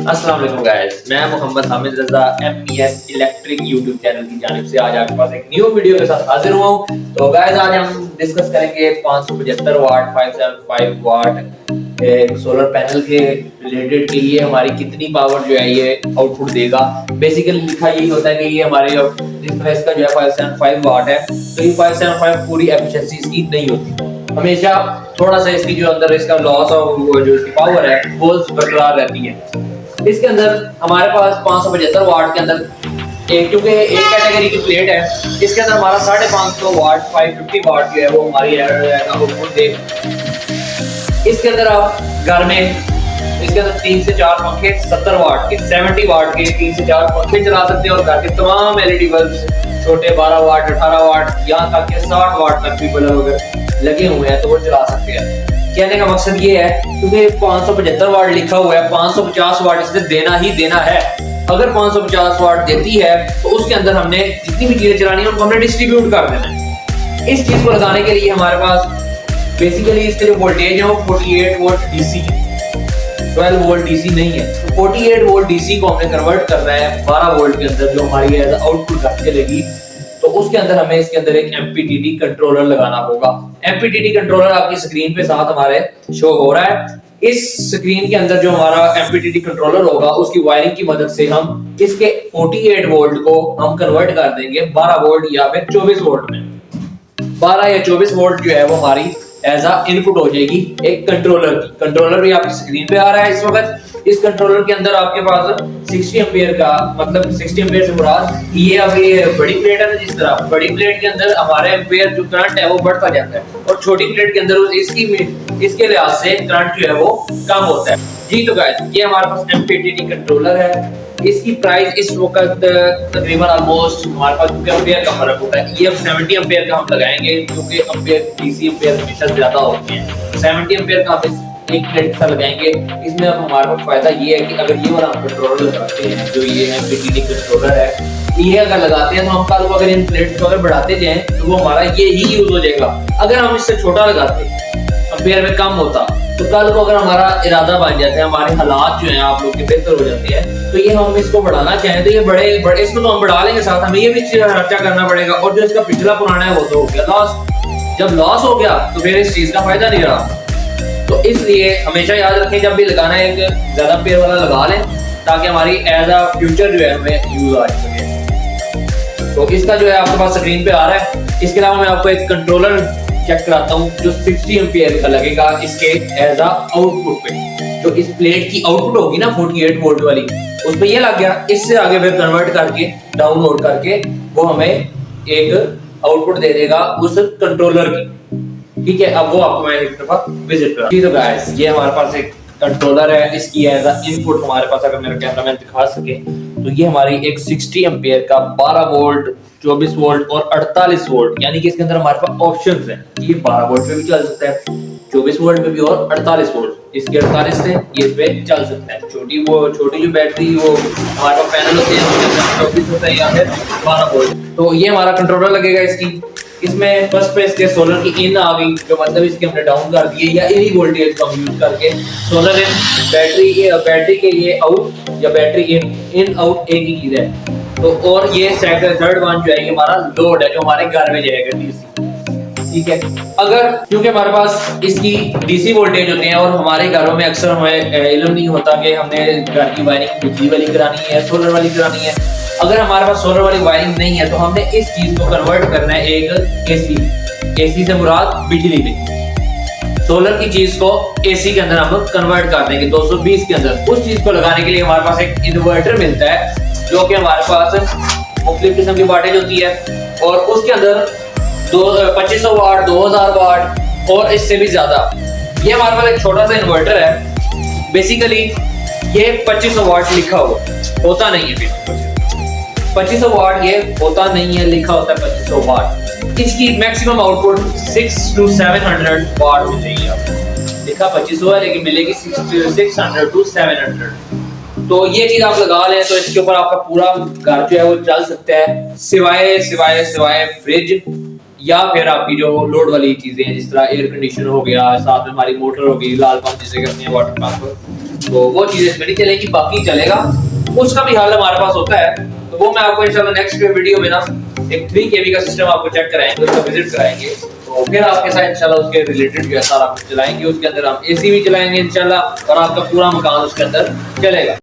अस्सलाम वालेकुम गाइस, मैं मोहम्मद हामिद रजा एमपीएस इलेक्ट्रिक यूट्यूब चैनल की जानिब से आज आपके पास एक न्यू वीडियो के साथ हाजिर हुआ हूं। तो गाइस आज हम डिस्कस करेंगे 575 वाट 575 वाट एक सोलर पैनल के रिलेटेड के लिए हमारी कितनी पावर जो है ये आउटपुट देगा। बेसिकली लिखा यही होता है कि ये हमारे जिस तरह इसका जो है 575 वाट है, तो ये 575 पूरी एफिशिएंसी इसकी नहीं होती। हमेशा थोड़ा सा इसकी जो अंदर इसका लॉस और जो इसकी पावर है वो बरकरार रहती है। इसके अंदर हमारे पास 575 वाट के अंदर क्योंकि एक कैटेगरी की प्लेट है, इसके अंदर हमारा 550 वाट 550 वाट जो है वो हमारी आउटपुट दे। इसके अंदर आप घर में इसके अंदर 3 से 4 पंखे 70 वाट के 70 वाट के 3 से 4 पंखे चला सकते हैं और घर के तमाम एलईडी बल्ब छोटे 12 वाट 18 वाट यहाँ तक के 60 वाट तक भी बल्ब अगर लगे हुए हैं तो वो चला सकते हैं। कहने का मकसद ये है क्योंकि 575 वाट लिखा हुआ है, 550 वाट इसने देना ही देना है। अगर 550 वाट देती है तो उसके अंदर हमने जितनी भी चीजें चलानी है उनको हमने डिस्ट्रीब्यूट कर देना है। इस चीज को लगाने के लिए हमारे पास बेसिकली इसके जो वोल्टेज है वो 48 वोल्ट डीसी 12 वोल्ट डीसी नहीं है, 48 वोल्ट डीसी को हमने कन्वर्ट करना है 12 वोल्ट के अंदर जो हमारी आउटपुट चलेगी। तो उसके अंदर हमें इसके अंदर एक एमपीटीटी कंट्रोलर लगाना होगा। एमपीटीटी कंट्रोलर आपकी स्क्रीन पे साथ हमारे शो हो रहा है। इस स्क्रीन के अंदर जो हमारा एमपीटीटी कंट्रोलर होगा उसकी वायरिंग की मदद से हम इसके 48 वोल्ट को हम कन्वर्ट कर देंगे 12 वोल्ट या फिर 24 वोल्ट में। 12 या 24 वोल्ट जो है वो हमारी एज अ इनपुट हो जाएगी एक कंट्रोलर की। कंट्रोलर भी आपकी स्क्रीन पे आ रहा है इस वक्त। इस कंट्रोलर के अंदर आपके पास 60 एम्पीयर का मतलब 60 एम्पीयर से मुराद ये अब ये बड़ी प्लेट है ना, जिस तरह बड़ी प्लेट के अंदर हमारे एम्पीयर जो करंट है वो बढ़ता जाता है और छोटी प्लेट के अंदर इसके लिहाज से करंट जो है वो कम होता है। जी तो गाइस ये हमारे पास एमपीटीटी कंट्रोलर है। इसकी प्राइस इस वक्त तकरीबन ऑलमोस्ट हमारे पास क्योंकि एम्पीयर का फर्क होता है, ये अब 70 एम्पीयर का हम लगाएंगे क्योंकि एम्पीयर डीसी एम्पीयर हमेशा ज्यादा होते हैं। 70 एम्पीयर का हम एक प्लेट का लगाएंगे। इसमें अब हमारे पास फायदा ये है कि अगर ये वाला हम कंट्रोलर लगाते हैं जो ये एमपीटीटी कंट्रोलर है, ये अगर लगाते हैं तो हम कल को अगर इन प्लेट्स को अगर बढ़ाते जाएं तो वो हमारा ये ही यूज हो जाएगा। अगर हम इससे छोटा लगाते एम्पीयर में कम होता तो कल को अगर हमारा इरादा बन जाता है, हमारे हालात जो हैं आप लोग के बेहतर हो जाते हैं, तो ये हम इसको बढ़ाना चाहें तो ये बड़े इसको तो हम बढ़ा लेंगे, साथ हमें ये भी खर्चा करना पड़ेगा और जो इसका पिछला पुराना है वो तो हो गया लॉस। जब लॉस हो गया तो फिर इस चीज का फायदा नहीं रहा। तो इसलिए हमेशा याद रखें जब भी लगाना है एक ज्यादा पेयर वाला लगा लें ताकि हमारी एज अ फ्यूचर जो है हमें यूज आ सके। तो इसका जो है आपके पास स्क्रीन पे आ रहा है। इसके अलावा मैं आपको एक कंट्रोलर चेक कराता हूँ जो 60 एम्पीयर का लगेगा इसके एज अ आउटपुट पे। जो इस प्लेट की आउटपुट होगी ना 48 वोल्ट वाली, उसमें ये लग गया। इससे आगे फिर कन्वर्ट करके डाउनलोड करके वो हमें एक आउटपुट दे देगा उस कंट्रोलर की। ठीक है, अब वो आपको मैं एक दफा विजिट करा। तो गाइस ये हमारे पास एक कंट्रोलर है, इसकी एज अ इनपुट हमारे पास अगर मेरा कैमरामैन दिखा सके तो ये हमारी एक 60 एम्पीयर का 12 वोल्ट 24 वोल्ट और 48 वोल्ट, यानी कि इसके अंदर हमारे पास ऑप्शंस हैं। ये 12 वोल्ट पे भी चल सकता है, 24 वोल्ट पे भी और 48 वोल्ट। इसके 48 से ये इस पे चल सकता है। छोटी जो बैटरी वो हमारे पास पैनल होते हैं उसके अंदर 24 होता है या फिर 12 वोल्ट। तो ये हमारा कंट्रोलर लगेगा इसकी। इसमें फर्स्ट पे इसके सोलर की इन आ गई, जो मतलब इसके हमने डाउन कर दिए या इन्हीं वोल्टेज को हम यूज करके सोलर इन बैटरी के लिए आउट या बैटरी इन आउट एक ही चीज है। तो और ये सेकंड थर्ड वन जो है ये हमारा लोड है जो हमारे घर में जाएगा डीसी। ठीक है, अगर क्योंकि हमारे पास इसकी डीसी वोल्टेज होते हैं और हमारे घरों में अक्सर हमें इल्म नहीं होता कि हमने घर की वायरिंग बिजली वाली करानी है सोलर वाली करानी है। अगर हमारे पास सोलर वाली वायरिंग नहीं है तो हमने इस चीज को कन्वर्ट करना है एक एसी से मुराद बिजली में। सोलर की चीज को एसी के अंदर हम कन्वर्ट कर देंगे 220 के अंदर। उस चीज को लगाने के लिए हमारे पास एक इन्वर्टर मिलता है जो कि हमारे पास मुख्तलिफ किस्म की वाटेज होती है और उसके अंदर 2500 वाट 2000 वाट और इससे भी ज्यादा। ये हमारे पास एक छोटा सा इन्वर्टर है। बेसिकली ये 2500 वाट लिखा होता नहीं है, 2500 वाट ये होता नहीं है, लिखा होता है 2500 वाट। इसकी मैक्सिमम आउटपुट 600 to 700 वाट हो जाएगी। आपको लिखा 2500 है लेकिन मिलेगी 600 to 700। तो ये चीज आप लगा लें तो इसके ऊपर आपका पूरा घर जो है वो चल सकता है, सिवाय फ्रिज या फिर आपकी जो लोड वाली चीजें हैं जिस तरह एयर कंडीशनर हो गया, साथ में हमारी मोटर हो गई, लाल पंप जिसे कहते हैं वाटर पंप, तो वो चीजें इसमें नहीं चलेगी, बाकी चलेगा, उसका भी हल हमारे पास होता है। तो वो मैं आपको इंशाल्लाह नेक्स्ट वीडियो में ना एक 3 kV का सिस्टम आपको चेक कराएंगे, उसका विजिट कराएंगे, तो फिर आपके साथ इंशाल्लाह उसके रिलेटेड जो है सारा कुछ चलाएंगे। उसके अंदर हम एसी भी चलाएंगे इंशाल्लाह, और आपका पूरा मकान उसके अंदर चलेगा।